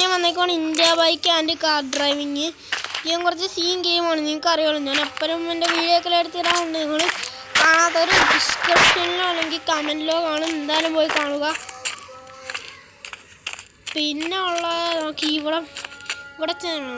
പിന്നെ വന്നേക്കാണ് India bike and car driving. ഞാൻ കുറച്ച് സീൻ ഗെയിമാണ്, നിങ്ങൾക്ക് അറിയാമല്ലോ. ഞാൻ എപ്പോഴും എൻ്റെ വീഡിയോ ഒക്കെ എടുത്തിടാറുണ്ട്. നിങ്ങൾ കാണാത്തൊരു ഡിസ്ക്രിപ്ഷനിലോ അല്ലെങ്കിൽ കമൻറ്റിലോ കാണും, എന്തായാലും പോയി കാണുക. പിന്നെ ഉള്ള നമുക്ക് ഇവിടെ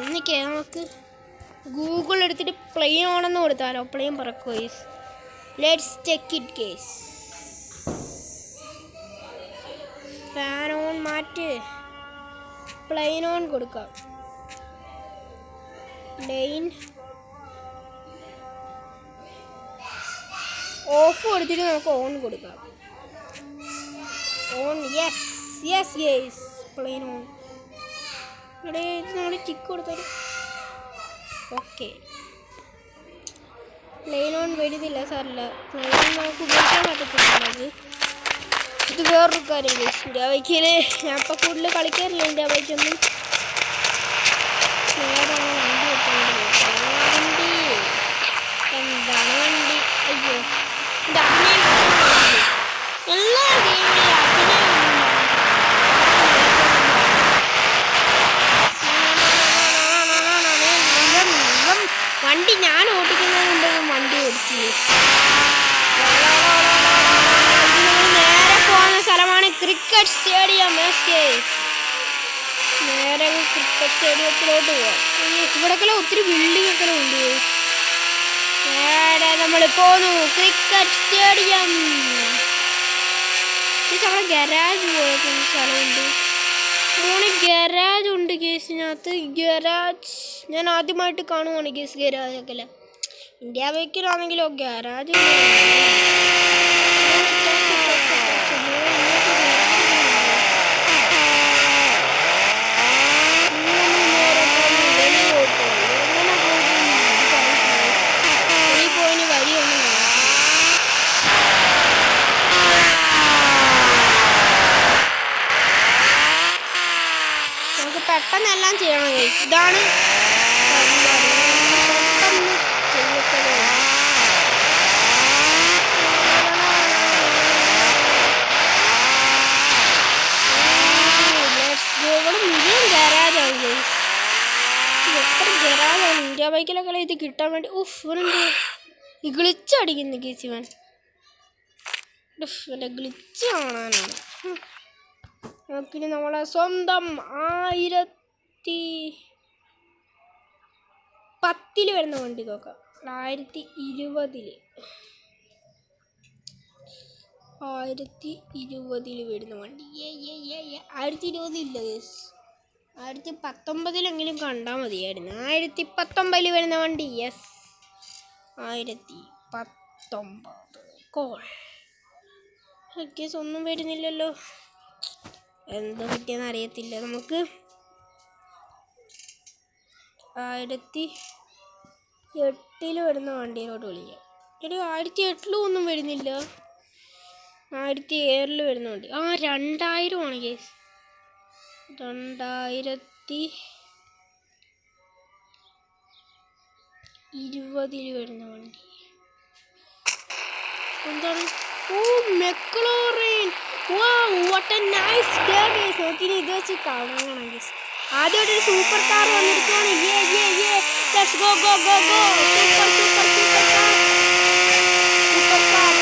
ഒന്നിക്കേ നമുക്ക് ഗൂഗിൾ എടുത്തിട്ട് പ്ലെയിൻ ഓണെന്ന് കൊടുത്താലോ. പ്ലെയിൻ പറക്കും guys. Let's check it guys. Fan on മാറ്റ്, പ്ലെയിൻ ഓൺ കൊടുക്കാം. പ്ലെയിൻ ഓഫ് കൊടുത്തിട്ട് നമുക്ക് ഓൺ കൊടുക്കാം. On, yes yes yes, plane on. ഇവിടെ നമ്മൾ ടിക്ക് കൊടുത്താൽ ഓക്കെ. പ്ലെയിൻ ഓൺ വരുന്നില്ല, സാറില്ല. പ്ലെയിൻ നമുക്ക് ഉപയോഗിക്കാൻ പറ്റത്തില്ല. ഇത് വേറൊരു കാര്യം ഗൈസ്. ഇന്ത്യ ബൈക്കിൽ ഞാൻ ഇപ്പോൾ കൂടുതൽ കളിക്കാറില്ല ഇന്ത്യ ബൈക്കൊന്നും. നേരാണ് വണ്ടി വെക്കുന്നത്. വണ്ടി എന്താണ് വണ്ടി? അയ്യോ, ഇത് അഭിനയം എല്ലാ ഗെയിമിലും അഭിനയം. വണ്ടി ഞാൻ ഓടിക്കുന്നത് കൊണ്ട് വണ്ടി ഓടിച്ചു. നേരെ പോകുന്ന സ്ഥലമാണ് ക്രിക്കറ്റ് സ്റ്റേഡിയം. നേരെ ക്രിക്കറ്റ് സ്റ്റേഡിയത്തിലോട്ട് പോവാം. ഇവിടെയൊക്കെ ഒത്തിരി ബിൽഡിംഗ് ഒക്കെ ഉണ്ട്. നേരെ നമ്മൾ പോന്നു ക്രിക്കറ്റ് സ്റ്റേഡിയം. നമ്മുടെ ഗരാജ് പോലത്തെ സ്ഥലമുണ്ട്. ഗരാജ് ഉണ്ട് കേസിനകത്ത്. ഗരാജ് ഞാൻ ആദ്യമായിട്ട് കാണുവാണ് കേസ്. ഗരാജൊക്കെ അല്ല, ഇന്ത്യ ബൈക്കിലാണെങ്കിലോ ഗരാജ്. പെട്ടെന്നെല്ലാം ചെയ്യണം ഗൈസ്. ഇതാണ് മുഴുവൻ ഗരാജാണ് ഗൈസ്. എത്ര ഗരാജാണ് ഇന്ത്യ ബൈക്കിലൊക്കെ ഇത് കിട്ടാൻ വേണ്ടി. ഇവനെന്ത് ഈ ഗ്ലിച്ച് അടിക്കുന്നു ഗൈസ്. ഇവൻ ഗ്ലിച്ച് കാണാനാണ്. പിന്നെ നമ്മളെ സ്വന്തം 1010 വരുന്ന വണ്ടി നോക്കാം. 1020 വരുന്ന വണ്ടി. 1020 ഇല്ല ഗൈസ്. 1019 കണ്ടാൽ മതിയായിരുന്നു. 1019 വരുന്ന വണ്ടി. Yes, 1019 call. ഗൈസ് ഒന്നും വരുന്നില്ലല്ലോ, എന്താ പറ്റിയെന്ന് അറിയത്തില്ല. നമുക്ക് 1008 വരുന്ന വണ്ടിയിലോട്ട് വിളിക്കാം. 1008 ഒന്നും വരുന്നില്ല. 1007 വരുന്ന വണ്ടി. 2000 ആണ് കേസ്. 2020 വരുന്ന വണ്ടി എന്താണ്? Maclaurin. what a nice day guys. നോക്കിനി ഇത് വെച്ച് കാണണം guys. ആദ്യമായിട്ടൊരു സൂപ്പർ കാർ വന്നിരിക്കുകയാണ്. let's go go go go. Super car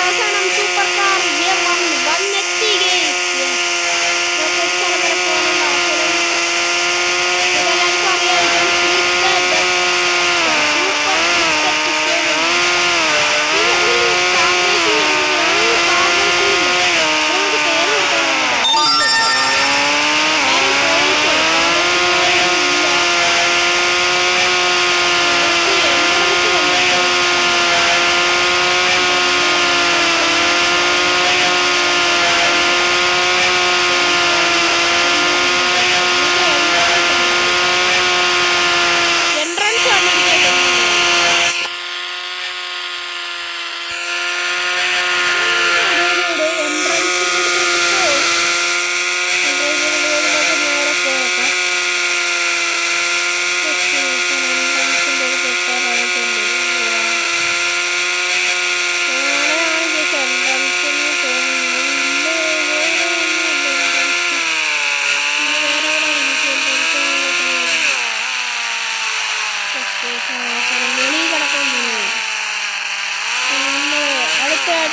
അവസാനം സൂപ്പർ കാർ വന്നെത്തി guys.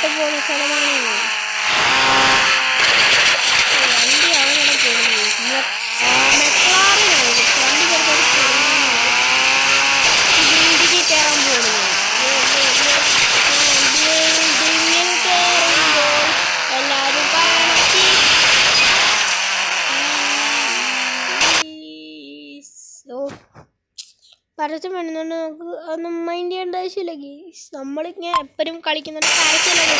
മുന്നോട്ട് പോകുന്ന സ്ഥലമാണ്. വണ്ടി അങ്ങനെ പോകുന്നത് മെക്ലാറിനാണ്. വണ്ടി ബിൽഡിങ്ങിൽ കയറാൻ പോകുന്നത്. ബിൽഡിങ്ങിൽ കയറുമ്പോൾ എല്ലാവരും പരസ്യം വേണമെന്നുണ്ട്. നമുക്ക് ഒന്നും മൈൻഡ് ചെയ്യേണ്ട ആവശ്യമില്ല ഗീസ്. നമ്മളിങ്ങനെ എപ്പോഴും കളിക്കുന്നുണ്ട് പരസ്യമല്ല.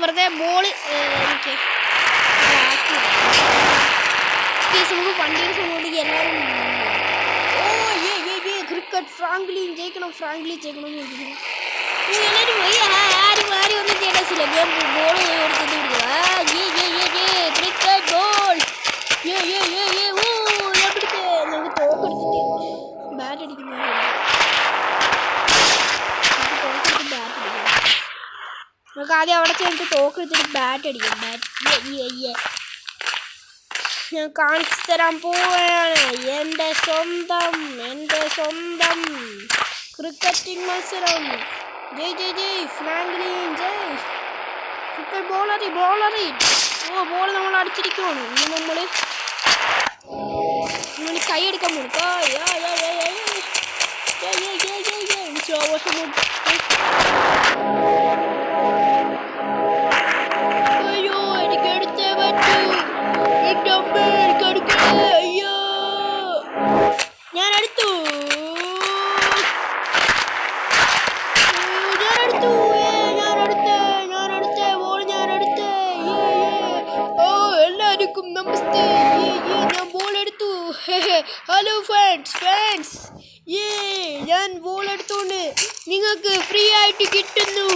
വെറുതെ ബോൾ എനിക്ക് നമുക്ക് വണ്ടിയുടെ സമയത്ത് എല്ലാവരും ക്രിക്കറ്റ് ഫ്രാങ്ക്ലിൻ ജയിക്കണം എല്ലാവരും ആരും ഒന്നും ചെയ്യണമില്ല. ബോൾ കൊടുത്തിട്ട് ക്രിക്കറ്റ് ബോൾ നമുക്ക് തോക്കെടുത്തിട്ട് ബാറ്റ് അടിക്കുന്നു. നമുക്ക് ആദ്യം അവിടെ ചെന്നിട്ട് തോക്കെടുത്തിട്ട് ബാറ്റ് അടിക്കാം. ഞാൻ കാണിച്ചു തരാൻ പോവുകയാണ് എൻ്റെ സ്വന്തം ക്രിക്കറ്റിംഗ് മത്സരം. ജയ് ഫ്രാങ്ക്ലിൻ ജയ്. ക്രിക്കറ്റ് ബോളറി ബോൾ നമ്മൾ അടിച്ചിരിക്കുവാണ്. ഇനി നമ്മൾ കൈ എടുക്കാൻ പോകും. അയ്യോ എനിക്ക് എടുത്തേ പറ്റൂ. അയ്യോ ഞാൻ എടുത്തു. എല്ലാവർക്കും നമസ്തേ. ഞാൻ ബോൾ എടുത്തു. ഹലോ ഫ്രണ്ട്സ് ഞാൻ ബോൾ എടുത്തോണ്ട് നിങ്ങൾക്ക് ഫ്രീ ആയിട്ട് കിട്ടുന്നു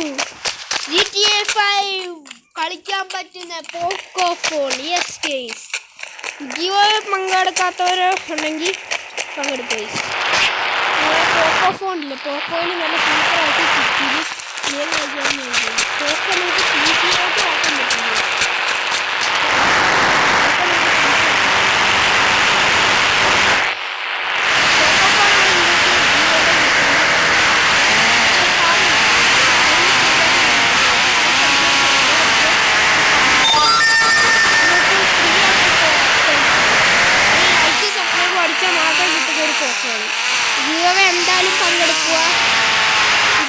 GTA 5 കളിക്കാൻ പറ്റുന്ന പോക്കോ ഫോൺ. യെസ് ഗെയ്സ്, ജിയോയിൽ പങ്കെടുക്കാത്തവരോ ഉണ്ടെങ്കിൽ പങ്കെടുത്തു. പോക്കോ ഫോണില്ല, പോക്കോയിൽ നല്ല സൂപ്പറായിട്ട് കിട്ടിയത് ഗെയിം കളിക്കാൻ. പോക്കോ നമുക്ക് PC-യിലോട്ട് ആക്കാൻ പറ്റില്ല. ജിയോവെ എന്തായാലും പങ്കെടുക്കുക.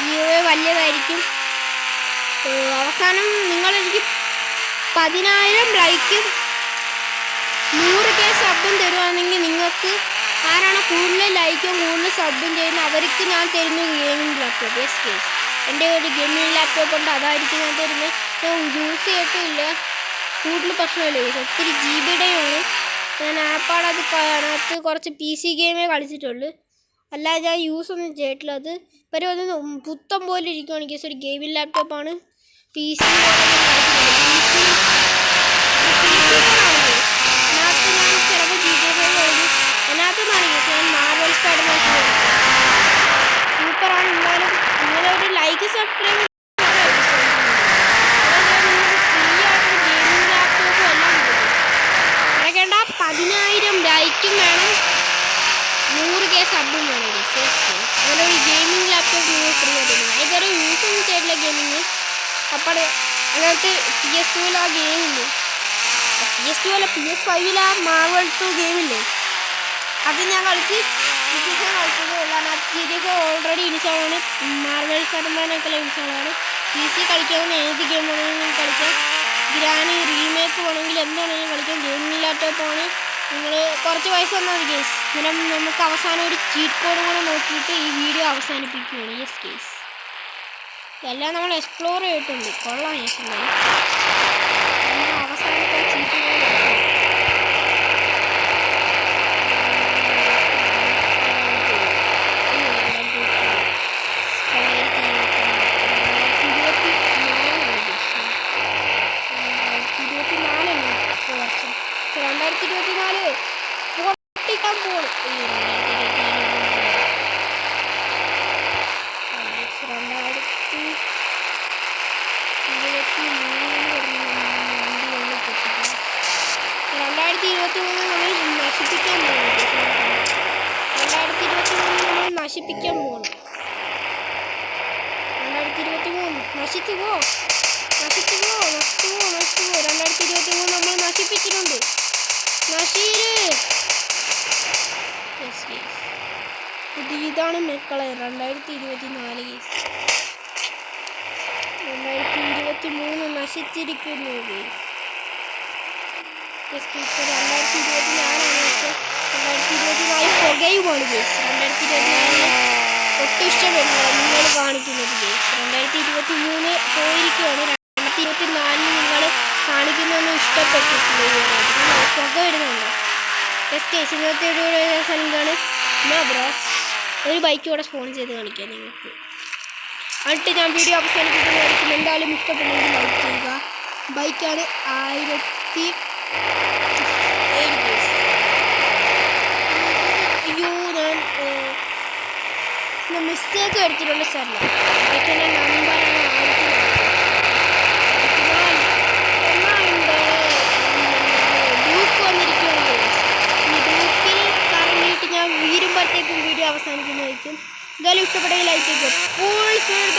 ജിയോവെ വലിയതായിരിക്കും. അവസാനം നിങ്ങളെനിക്ക് 10,000 ലൈക്കും 100K സബും തരുവാണെങ്കിൽ നിങ്ങൾക്ക് ആരാണ് കൂടുതൽ ലൈക്കും കൂടുതൽ സബും ചെയ്യുന്നത് അവർക്ക് ഞാൻ തരുന്ന ഗെയിമിംഗ് ലാപ്ടോപ്പ്. യെസ് കേസ്, എൻ്റെ ഒരു ഗെയിമിംഗ് ലാപ്ടോപ്പ് ഉണ്ട്, അതായിരിക്കും ഞാൻ തരുന്നത്. ഞാൻ യൂസ് ചെയ്തിട്ടില്ല, കൂടുതൽ പ്രശ്നമില്ല. ഒത്തിരി GB-യുടെയാണ്. ഞാൻ അതിനകത്ത് കുറച്ച് PC ഗെയിമേ കളിച്ചിട്ടുള്ളൂ, അല്ലാതെ ഞാൻ യൂസ് ഒന്നും ചെയ്തിട്ടില്ല. അത് ഇപ്പം ഒന്ന് പുത്തം പോലെ ഇരിക്കുകയാണെങ്കിൽ ഒരു ഗെയിമിംഗ് ലാപ്ടോപ്പാണ്. PC അതിനകത്ത് ഞാൻ ചിലപ്പോൾ GTA അതിനകത്ത് ഞാൻ മാർവൽ സ്പൈഡർമാൻ സൂപ്പറാണ്. എന്നാലും ഇങ്ങനെ ഒരു ലൈക്ക് സബ്സ്ക്രൈബ് ഫ്രീ ആയിട്ട് ഗെയിമിംഗ് ലാപ്ടോപ്പും എല്ലാം കിട്ടും. 10,000 ലൈക്കും വേണം, 100K സബും വേണം. അങ്ങനെ ഒരു ഗെയിമിംഗ് ലാപ്ടോപ്പ് നിങ്ങൾ ഫ്രീ ആയിട്ട് അപ്പോൾ അതിനകത്ത് PS2 ആ ഗെയിമില്ലേ, PS2 അല്ല PS5 ആ മാർവൽ 2 ഗെയിമില്ലേ, അത് ഞാൻ കളിച്ച് GTA ഓൾറെഡി ഇൻസ്റ്റാളാണ്. മാർവൽ സ്പൈഡർമാനൊക്കെ ഇൻസ്റ്റാളാണ്. PC കളിക്കാവുന്ന ഏത് ഗെയിം വേണമെങ്കിലും കളിക്കാം. ഗ്രാനി റീമേക്ക് വേണമെങ്കിൽ എന്താണെങ്കിലും കളിക്കാം. ഗെയിമിംഗ് ലാപ്ടോപ്പാണ്. നിങ്ങൾ കുറച്ച് പൈസ തന്നാൽ മതി കേസ്. അന്നേരം നമുക്ക് അവസാനം ഒരു ചീറ്റ് കോഡ് കൂടെ നോക്കിയിട്ട് ഈ വീഡിയോ അവസാനിപ്പിക്കുകയാണ്. യെസ് കേസ്, എല്ലാം നമ്മൾ എക്സ്പ്ലോർ ചെയ്തിട്ടുണ്ട്. കൊള്ളാം കേസ്. അവസാനത്തെ ചീറ്റ് കോഡ് നശിപ്പിക്കാൻ പോകണം. 2023 നശിച്ചു പോ. 2023 നമ്മൾ നശിപ്പിച്ചിട്ടുണ്ട്. ഇതാണ് മക്കളെ 2024 കേസ്. 2023 നശിച്ചിരിക്കുന്നു കേസ്. 2024 പുകയുമാണ് കേസ്. 2024 ഒട്ടും ഇഷ്ടപ്പെടുന്നില്ല നിങ്ങൾ കാണിക്കുന്നത് കേസ്. 2023 പോയിരിക്കുകയാണ്. 2024 നിങ്ങൾ കാണിക്കുന്നതൊന്നും ഇഷ്ടപ്പെട്ടിട്ടില്ല. പുക വരുന്നുണ്ടോ കേസ്? ഇന്നത്തെ ഒരു സ്ഥലത്താണ് ബ്രോ ഒരു ബൈക്ക് കൂടെ സ്പോൺ ചെയ്ത് കാണിക്കാം നിങ്ങൾക്ക്. എന്നിട്ട് ഞാൻ വീഡിയോ അവസാനിപ്പിക്കുന്നതായിരിക്കും. എന്തായാലും ഇഷ്ടപ്പെടുന്നെങ്കിൽ ലൈക്ക് ചെയ്യുക. ബൈക്കാണ് 1007 കേസ്. അയ്യോ, ഞാൻ മിസ്റ്റേക്ക് എടുത്തിട്ടുണ്ട് സാറില്ല. ബൈക്കിൻ്റെ നമ്പറാണ് 1004. ഡ്യൂക്ക് വന്നിരിക്കുകയാണ് കേസ്. ഈ ഡ്യൂക്കിൽ കറങ്ങിയിട്ട് ഞാൻ വീരുമ്പോഴത്തേക്കും വീഡിയോ അവസാനിക്കുന്നതായിരിക്കും. എന്തായാലും ഇഷ്ടപ്പെട്ടെങ്കിൽ ലൈക്ക് ചെയ്യുക. Full speed